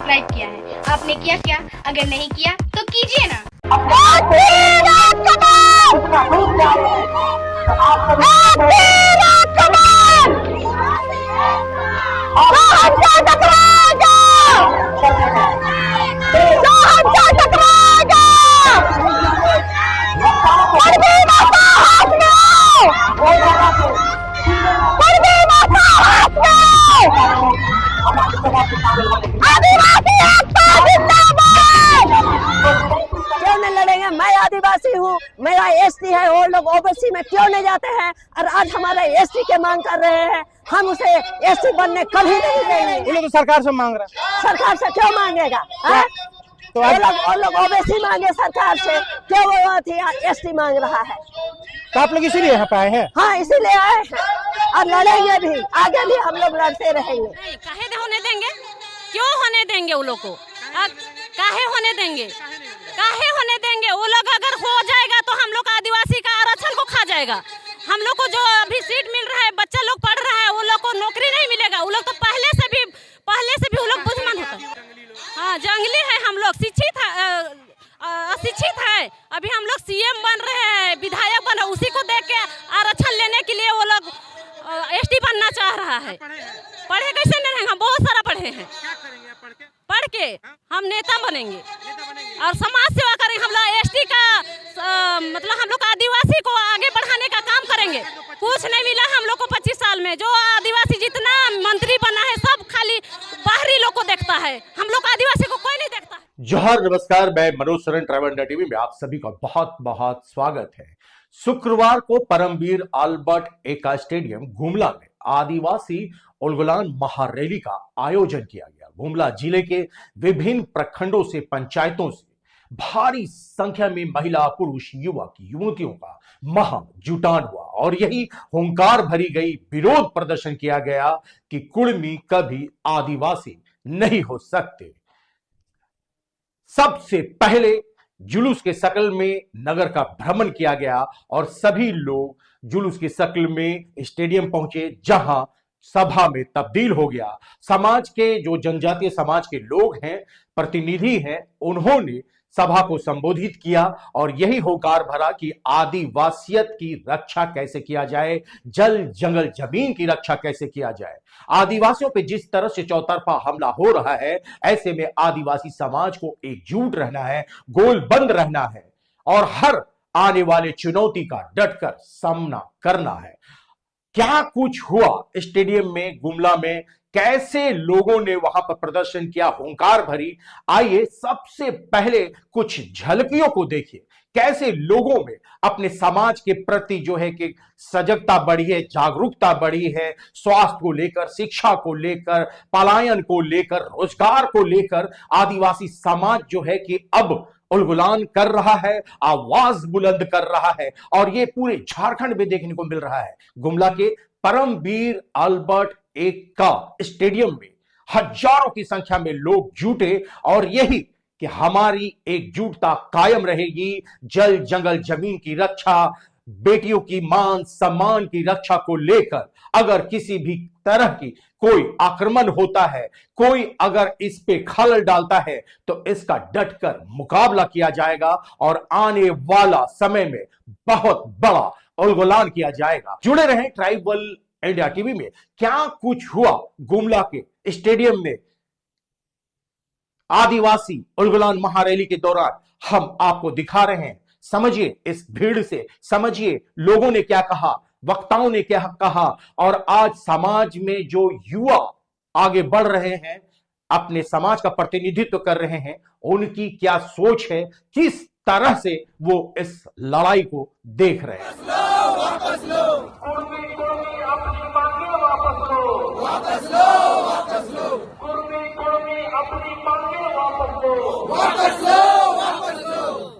Subscribe किया है। आपने किया क्या? अगर नहीं किया तो कीजिए ना। क्यों नहीं लड़ेंगे? मैं आदिवासी हूँ, मेरा एसटी है, वो लोग ओबीसी में क्यों नहीं जाते हैं? और आज हमारे एसटी के मांग कर रहे हैं, हम उसे एसटी बनने कभी नहीं देंगे। वो लोग तो सरकार से मांग रहा है। सरकार से क्यों मांगेगा? तो वो लोग ओबीसी मांगे सरकार से, क्यों वो एसटी मांग रहा है? तो आप लोग इसीलिए यहाँ पे आए हैं? हाँ, इसीलिए आए हैं और लड़ेंगे भी, आगे भी हम लोग लड़ते रहेंगे। काहे होने देंगे? क्यों होने देंगे? वो लोग को काहे होने देंगे? काहे होने देंगे? वो लोग अगर हो जाएगा तो हम लोग आदिवासी का आरक्षण को खा जाएगा। हम लोग को जो अभी सीट मिल रहा है, बच्चा लोग पढ़ रहा है, वो लोग को नौकरी नहीं मिलेगा। वो लोग तो पहले से भी वो लोग बुझमन होता है। हाँ, जंगली है हम लोग, शिक्षित है, अशिक्षित है। अभी हम लोग सीएम बन रहे हैं, विधायक बन रहे हैं, उसी को देख के आरक्षण लेने के लिए वो लोग एसटी बनना चाह रहा है। पढ़े कैसे नहीं रहेंगे? हम बहुत सारा पढ़े हैं। पढ़ के हम नेता बनेंगे और समाज सेवा करेंगे। हम लोग एसटी का मतलब हम लोग आदिवासी को आगे बढ़ाने का काम करेंगे। कुछ नहीं मिला हम लोग को 25 साल में। जो आदिवासी जितना मंत्री बना है सब खाली बाहरी लोग को देखता है, हम लोग आदिवासी को कोई नहीं देखता है। जोहार, नमस्कार। मैं Manoj Saran, travel India TV में आप सभी का बहुत बहुत स्वागत है। शुक्रवार को परमवीर अल्बर्ट एक्का स्टेडियम गुमला में आदिवासी उलगुलान महारैली का आयोजन किया गया। गुमला जिले के विभिन्न प्रखंडों से, पंचायतों से भारी संख्या में महिला, पुरुष, युवक, युवतियों का महा जुटान हुआ और यही हुंकार भरी गई विरोध प्रदर्शन किया गया कि कुर्मी कभी आदिवासी नहीं हो सकते। सबसे पहले जुलूस के शक्ल में नगर का भ्रमण किया गया और सभी लोग जुलूस की शक्ल में स्टेडियम पहुंचे, जहां सभा में तब्दील हो गया। समाज के जो जनजातीय समाज के लोग हैं, प्रतिनिधि हैं, उन्होंने सभा को संबोधित किया और यही होकार भरा कि आदिवासियत की रक्षा कैसे किया जाए, जल जंगल जमीन की रक्षा कैसे किया जाए। आदिवासियों पे जिस तरह से चौतरफा हमला हो रहा है, ऐसे में आदिवासी समाज को एकजुट रहना है, गोलबंद रहना है और हर आने वाले चुनौती का डटकर सामना करना है। क्या कुछ हुआ स्टेडियम में, गुमला में, कैसे लोगों ने वहां पर प्रदर्शन किया, हुंकार भरी, आइए सबसे पहले कुछ झलकियों को देखिए। कैसे लोगों में अपने समाज के प्रति जो है कि सजगता बढ़ी है, जागरूकता बढ़ी है, स्वास्थ्य को लेकर, शिक्षा को लेकर, पलायन को लेकर, रोजगार को लेकर आदिवासी समाज जो है कि अब उलगुलान कर रहा है, आवाज बुलंद कर रहा है और ये पूरे झारखंड में देखने को मिल रहा है। गुमला के परमवीर अल्बर्ट एक्का स्टेडियम में हजारों की संख्या में लोग जुटे और यही कि हमारी एकजुटता कायम रहेगी, जल जंगल जमीन की रक्षा, बेटियों की मान सम्मान की रक्षा को लेकर अगर किसी भी तरह की कोई आक्रमण होता है, कोई अगर इस पे खलल डालता है तो इसका डटकर मुकाबला किया जाएगा और आने वाला समय में बहुत बड़ा उलगुलान किया जाएगा। जुड़े रहें ट्राइबल इंडिया टीवी में। क्या कुछ हुआ गुमला के स्टेडियम में आदिवासी उलगुलान महारैली के दौरान, हम आपको दिखा रहे हैं। समझिए इस भीड़ से, समझिए लोगों ने क्या कहा, वक्ताओं ने क्या कहा और आज समाज में जो युवा आगे बढ़ रहे हैं, अपने समाज का प्रतिनिधित्व कर रहे हैं, उनकी क्या सोच है, किस तरह से वो इस लड़ाई को देख रहे हैं। वापस लो, अपनी मांगे वापस लो, वापस लो, वापस लो, कुर्मी अपनी मांगे वापस लो, वापस लो, वापस लो।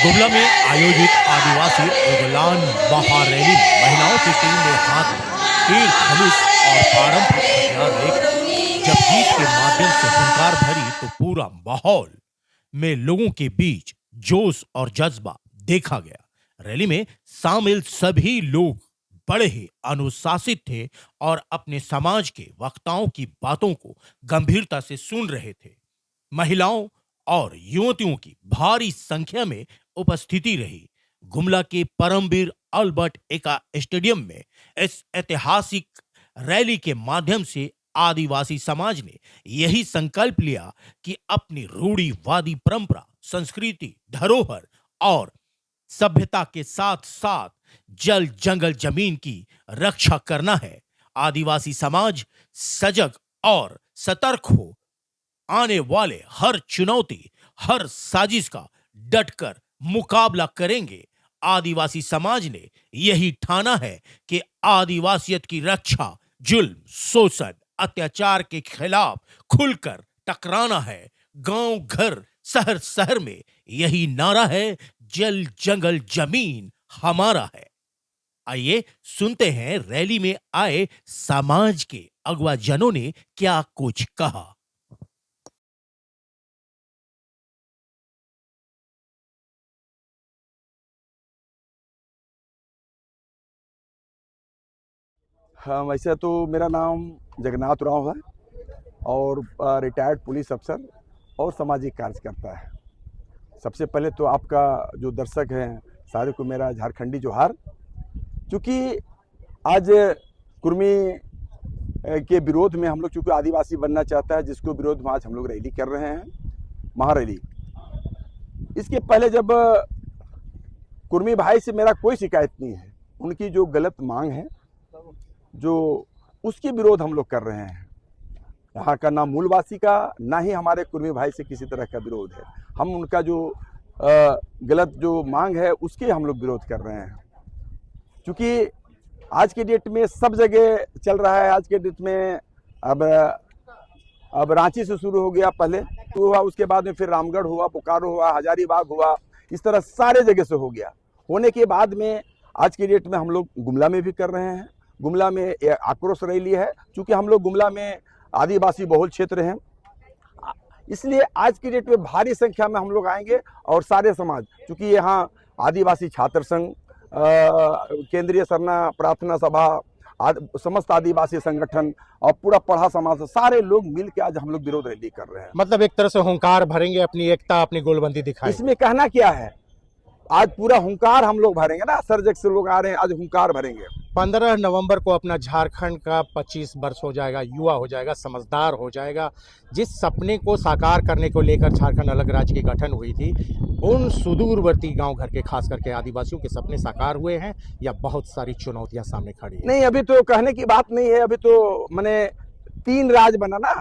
गुमला में आयोजित आदिवासी उलगुलान महारैली में महिलाओं की टीम ने हाथ में तीर धनुष और पारंपरिक हथियार लेकर जब गीत के माध्यम से हुंकार भरी तो पूरा माहौल में लोगों के बीच जोश और जज्बा देखा गया। रैली में शामिल सभी लोग बड़े ही अनुशासित थे और अपने समाज के वक्ताओं की बातों को गंभीरता से सुन रहे थे। महिलाओं और युवतियों की भारी संख्या में उपस्थिति रही। गुमला के परमवीर अल्बर्ट एक्का स्टेडियम में इस ऐतिहासिक रैली के माध्यम से आदिवासी समाज ने यही संकल्प लिया कि अपनी रूढ़िवादी परंपरा, संस्कृति, धरोहर और सभ्यता के साथ साथ जल जंगल जमीन की रक्षा करना है। आदिवासी समाज सजग और सतर्क हो आने वाले हर चुनौती, हर साजिश का डटकर मुकाबला करेंगे। आदिवासी समाज ने यही ठाना है कि आदिवासियत की रक्षा, जुल्म, शोषण, अत्याचार के खिलाफ खुलकर टकराना है। गांव घर, शहर शहर में यही नारा है, जल जंगल जमीन हमारा है। आइए सुनते हैं रैली में आए समाज के अगवा जनों ने क्या कुछ कहा। हाँ, वैसे तो मेरा नाम जगन्नाथ राव है और रिटायर्ड पुलिस अफसर और सामाजिक कार्यकर्ता है। सबसे पहले तो आपका जो दर्शक हैं सारे को मेरा झारखंडी जोहार। क्योंकि आज कुर्मी के विरोध में हम लोग चूँकि आदिवासी बनना चाहता है, जिसको विरोध में आज हम लोग रैली कर रहे हैं, महारैली। इसके पहले जब कुर्मी भाई से मेरा कोई शिकायत नहीं है, उनकी जो गलत मांग है जो उसके विरोध हम लोग कर रहे हैं। यहाँ का ना मूलवासी का ना ही हमारे कुर्मी भाई से किसी तरह का विरोध है। हम उनका जो गलत जो मांग है उसके हम लोग विरोध कर रहे हैं। क्योंकि आज के डेट में सब जगह चल रहा है। आज के डेट में अब रांची से शुरू हो गया, पहले तो हुआ, उसके बाद में फिर रामगढ़ हुआ, बोकारो हुआ, हजारीबाग हुआ, इस तरह सारे जगह से हो गया। होने के बाद में आज के डेट में हम लोग गुमला में भी कर रहे हैं। गुमला में आक्रोश रैली है, क्योंकि हम लोग गुमला में आदिवासी बहुल क्षेत्र हैं, इसलिए आज की डेट में भारी संख्या में हम लोग आएंगे। और सारे समाज, क्योंकि यहाँ आदिवासी छात्र संघ, केंद्रीय सरना प्रार्थना सभा, समस्त आदिवासी संगठन और पूरा पढ़ा समाज, सारे लोग मिल के आज हम लोग विरोध रैली कर रहे हैं। मतलब एक तरह से हुंकार भरेंगे, अपनी एकता, अपनी गोलबंदी दिखाएंगे। इसमें कहना क्या है, आज पूरा हुंकार हम लोग भरेंगे ना। सर्जक से लोग आ रहे हैं, आज हुंकार भरेंगे। 15 नवंबर को अपना झारखंड का 25 वर्ष हो जाएगा, युवा हो जाएगा, समझदार हो जाएगा। जिस सपने को साकार करने को लेकर झारखंड अलग राज्य की गठन हुई थी, उन सुदूरवर्ती गांव घर के खास करके आदिवासियों के सपने साकार हुए हैं या बहुत सारी चुनौतियां सामने खड़ी हैं? नहीं, अभी तो कहने की बात नहीं है। अभी तो मैंने 3 राज्य बना ना,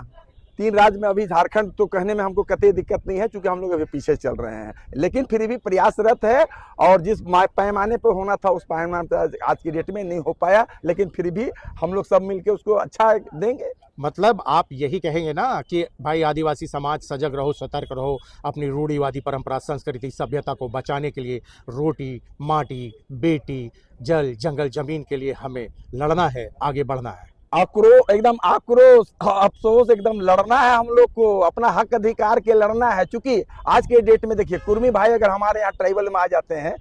3 राज्य में अभी झारखंड तो कहने में हमको कतई दिक्कत नहीं है, क्योंकि हम लोग अभी पीछे चल रहे हैं। लेकिन फिर भी प्रयासरत है, और जिस पैमाने पे होना था उस पैमाने पे आज की डेट में नहीं हो पाया, लेकिन फिर भी हम लोग सब मिलके उसको अच्छा देंगे। मतलब आप यही कहेंगे ना कि भाई आदिवासी समाज सजग रहो, सतर्क रहो, अपनी रूढ़िवादी परंपरा, संस्कृति, सभ्यता को बचाने के लिए रोटी, माटी, बेटी, जल, जंगल, जमीन के लिए हमें लड़ना है, आगे बढ़ना है। एकदम आक्रोश, अफसोस, एकदम लड़ना है हम लोग को, अपना हक अधिकार के लड़ना है। क्योंकि आज के डेट में देखिए, कुर्मी भाई अगर हमारे यहाँ ट्राइबल में आ जाते हैं,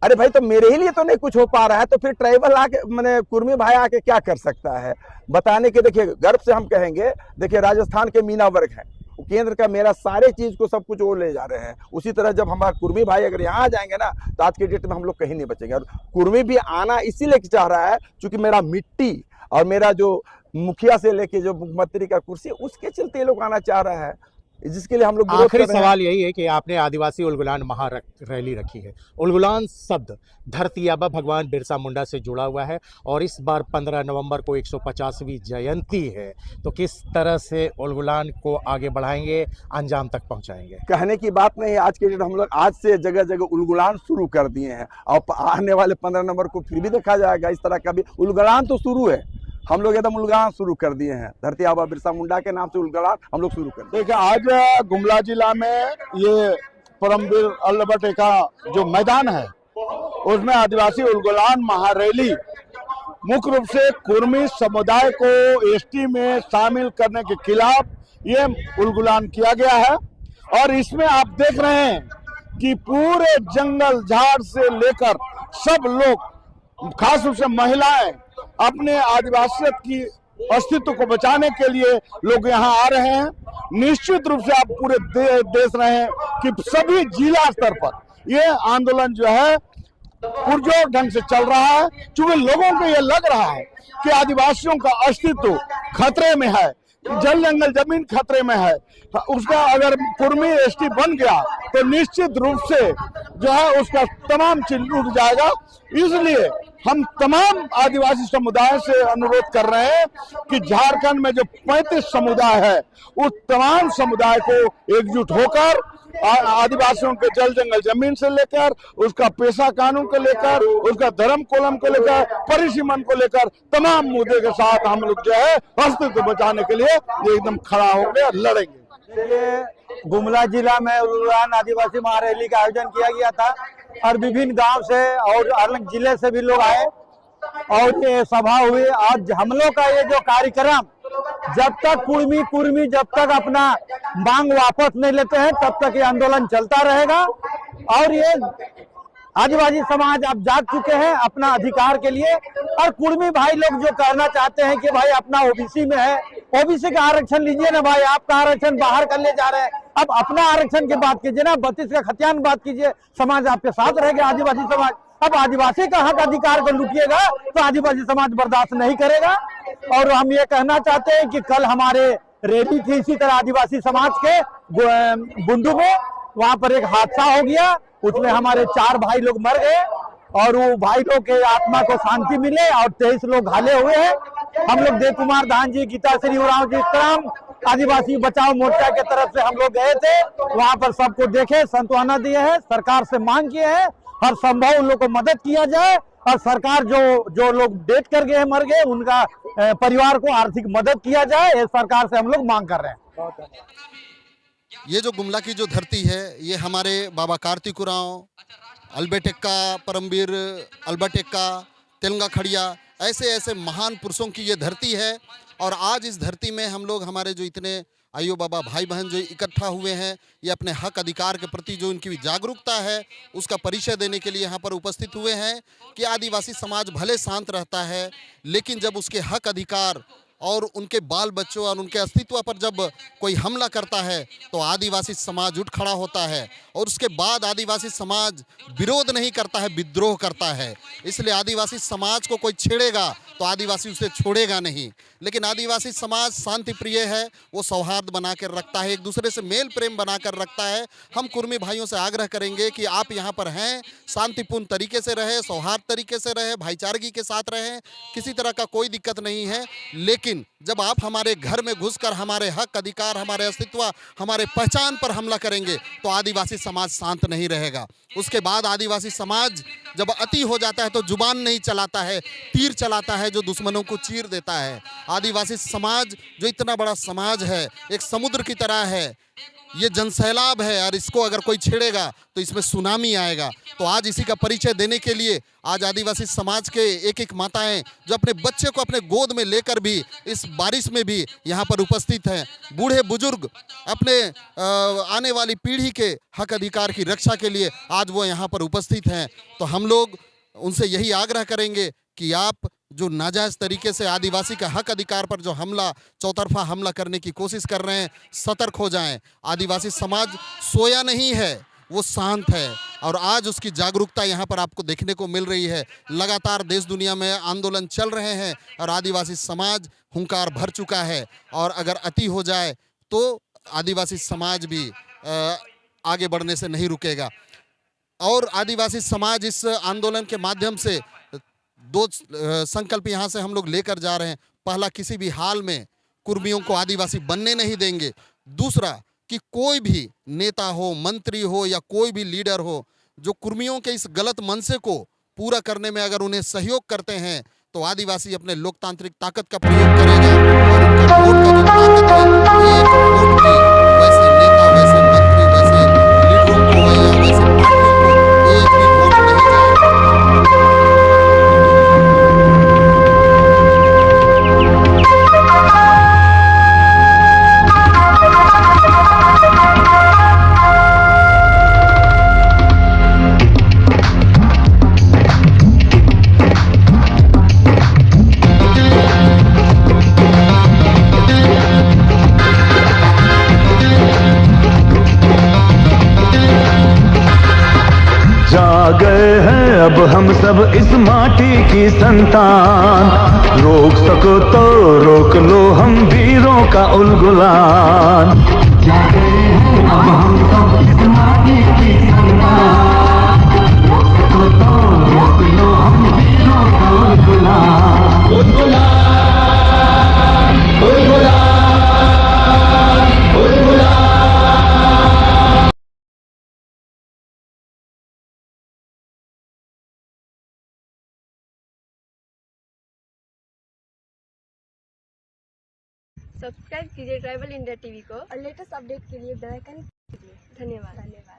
अरे भाई तो मेरे ही लिए तो नहीं कुछ हो पा रहा है, तो फिर ट्राइबल आके मैंने कुर्मी भाई आके क्या कर सकता है बताने के। देखिए गर्व से हम कहेंगे, देखिए राजस्थान के मीना वर्ग है, केंद्र का मेरा सारे चीज को सब कुछ वो ले जा रहे हैं। उसी तरह जब हमारा कुर्मी भाई अगर यहाँ आ जाएंगे ना, तो आज के डेट में हम लोग कहीं नहीं बचेंगे। और कुर्मी भी आना इसीलिए चाह रहा है, क्योंकि मेरा मिट्टी और मेरा जो मुखिया से लेके जो मुख्यमंत्री का कुर्सी, उसके चलते ये लोग आना चाह रहा है, जिसके लिए हम लोग आखिरी सवाल यही है कि आपने आदिवासी उलगुलान महारैली रखी है। उलगुलान शब्द धरती आबा भगवान बिरसा मुंडा से जुड़ा हुआ है, और इस बार 15 नवंबर को 150वीं जयंती है, तो किस तरह से उलगुलान को आगे बढ़ाएंगे, अंजाम तक पहुंचाएंगे? कहने की बात नहीं है। आज के डेट हम लोग आज से जगह जगह उलगुलान शुरू कर दिए हैं, और आने वाले 15 नवंबर को फिर भी देखा जाएगा। इस तरह का भी उलगुलान तो शुरू है, हम लोग एकदम उलगुलान शुरू कर दिए हैं। धरती आबा बिरसा मुंडा के नाम से उलगुलान हम लोग शुरू कर दिए। देखिए, आज गुमला जिला में ये परमवीर अल्बर्ट का जो मैदान है उसमें आदिवासी उलगुलान महारैली मुख्य रूप से कुर्मी समुदाय को एसटी में शामिल करने के खिलाफ ये उलगुलान किया गया है। और इसमें आप देख रहे हैं कि पूरे जंगल झाड़ से लेकर सब लोग, खास रूप से महिलाएं, अपने आदिवासियत की अस्तित्व को बचाने के लिए लोग यहाँ आ रहे हैं। निश्चित रूप से आप पूरे देख रहे हैं कि सभी जिला स्तर पर ये आंदोलन जो है पुरजोर ढंग से चल रहा है, क्योंकि लोगों को ये लग रहा है कि आदिवासियों का अस्तित्व खतरे में है, जल जंगल जमीन खतरे में है। उसका अगर कुर्मी एसटी बन गया तो निश्चित रूप से जो है उसका तमाम चीज उठ जाएगा। इसलिए हम तमाम आदिवासी समुदाय से अनुरोध कर रहे हैं कि झारखंड में जो 35 समुदाय है उस तमाम समुदाय को एकजुट होकर आदिवासियों के जल जंगल जमीन से लेकर उसका पेशा कानून को लेकर उसका धर्म कोलम को लेकर परिसीमन को लेकर तमाम मुद्दे के साथ हम लोग जो है अस्तित्व बचाने के लिए एकदम खड़ा होंगे और लड़ेंगे। गुमला जिला में उलगुलान आदिवासी महारैली का आयोजन किया गया था और विभिन्न गांव से और अलग जिले से भी लोग आए और ये सभा हुई। आज हम लोग का ये जो कार्यक्रम, जब तक कुर्मी जब तक अपना मांग वापस नहीं लेते हैं तब तक ये आंदोलन चलता रहेगा। और ये आदिवासी समाज अब जाग चुके हैं अपना अधिकार के लिए। और कुर्मी भाई लोग जो कहना चाहते हैं कि भाई अपना ओबीसी में है, ओबीसी का आरक्षण लीजिए ना भाई, आपका आरक्षण बाहर कर ले जा रहे हैं, अब अपना आरक्षण की बात कीजिए ना, 32 का खतियान बात कीजिए, समाज आपके साथ रहेगा आदिवासी समाज। अब आदिवासी का हक अधिकार को लूटिएगा तो आदिवासी समाज बर्दाश्त नहीं करेगा। और हम ये कहना चाहते हैं कि कल हमारे रैली थी इसी तरह आदिवासी समाज के बुंडू में, वहां पर एक हादसा हो गया, उसमें हमारे 4 भाई लोग मर गए और वो भाई लोग के आत्मा को शांति मिले और 23 लोग घायल हुए हैं। हम लोग देव कुमार धान जी, गीता श्री उरांव जी, तमाम आदिवासी बचाओ मोर्चा के तरफ से हम लोग गए थे, वहां पर सबको देखे, सांत्वना दिए हैं, सरकार से मांग किए हैं हर संभव उन लोग को मदद किया जाए और सरकार जो लोग डेथ कर गए मर गए उनका परिवार को आर्थिक मदद किया जाए, ये सरकार से हम लोग मांग कर रहे हैं। ये जो गुमला की जो धरती है ये हमारे बाबा कार्तिक उरांव, अल्बर्ट एक्का, परमवीर अल्बर्ट एक्का, तेलंगा खड़िया, ऐसे महान पुरुषों की ये धरती है। और आज इस धरती में हम लोग, हमारे जो इतने आइयो बाबा भाई बहन जो इकट्ठा हुए हैं, ये अपने हक अधिकार के प्रति जो इनकी जागरूकता है उसका परिचय देने के लिए यहाँ पर उपस्थित हुए हैं कि आदिवासी समाज भले शांत रहता है लेकिन जब उसके हक अधिकार और उनके बाल बच्चों और उनके अस्तित्व पर जब कोई हमला करता है तो आदिवासी समाज उठ खड़ा होता है और उसके बाद आदिवासी समाज विरोध नहीं करता है, विद्रोह करता है। इसलिए आदिवासी समाज को कोई छेड़ेगा तो आदिवासी उसे छोड़ेगा नहीं। लेकिन आदिवासी समाज शांति प्रिय है, वो सौहार्द बना कर रखता है, एक दूसरे से मेल प्रेम बना कर रखता है। हम कुर्मी भाइयों से आग्रह करेंगे कि आप यहाँ पर हैं, शांतिपूर्ण तरीके से रहे, सौहार्द तरीके से रहे, भाईचारगी के साथ रहें, किसी तरह का कोई दिक्कत नहीं है। लेकिन जब आप हमारे घर में घुसकर हमारे हक अधिकार, हमारे अस्तित्व, हमारे पहचान पर हमला करेंगे तो आदिवासी समाज शांत नहीं रहेगा। उसके बाद आदिवासी समाज जब अति हो जाता है तो जुबान नहीं चलाता है, तीर चलाता है जो दुश्मनों को चीर देता है। आदिवासी समाज जो इतना बड़ा समाज है, एक समुद्र की तरह है, ये जनसैलाब है और इसको अगर कोई छेड़ेगा तो इसमें सुनामी आएगा। तो आज इसी का परिचय देने के लिए आज आदिवासी समाज के एक माताएं जो अपने बच्चे को अपने गोद में लेकर भी इस बारिश में भी यहाँ पर उपस्थित हैं, बूढ़े बुजुर्ग अपने आने वाली पीढ़ी के हक अधिकार की रक्षा के लिए आज वो यहाँ पर उपस्थित हैं। तो हम लोग उनसे यही आग्रह करेंगे कि आप जो नाजायज़ तरीके से आदिवासी का हक अधिकार पर जो हमला, चौतरफा हमला करने की कोशिश कर रहे हैं, सतर्क हो जाएं। आदिवासी समाज सोया नहीं है, वो शांत है और आज उसकी जागरूकता यहाँ पर आपको देखने को मिल रही है। लगातार देश दुनिया में आंदोलन चल रहे हैं और आदिवासी समाज हुंकार भर चुका है और अगर अति हो जाए तो आदिवासी समाज भी आगे बढ़ने से नहीं रुकेगा। और आदिवासी समाज इस आंदोलन के माध्यम से 2 संकल्प यहाँ से हम लोग लेकर जा रहे हैं। पहला, किसी भी हाल में कुर्मियों को आदिवासी बनने नहीं देंगे। दूसरा, कि कोई भी नेता हो, मंत्री हो या कोई भी लीडर हो जो कुर्मियों के इस गलत मनसे को पूरा करने में अगर उन्हें सहयोग करते हैं तो आदिवासी अपने लोकतांत्रिक ताकत का प्रयोग करेगा और उनका वोट का जो ताकत है, एक वोट की वैसे नेता, वैसे मंत्री, वैसे लीडरों को गए हैं अब हम सब इस माटी की संतान। रोक सको तो रोक लो हम वीरों का उलगुलान। जा गए हैं अब हम सब इस माटी की संतान। रोक सको तो रोक लो हम वीरों का उलगुलान। उलगुलान, उलगुलान, उलगुलान। सब्सक्राइब कीजिए ट्राइबल इंडिया टीवी को और लेटेस्ट अपडेट के लिए बेल आइकन दबाइए। धन्यवाद।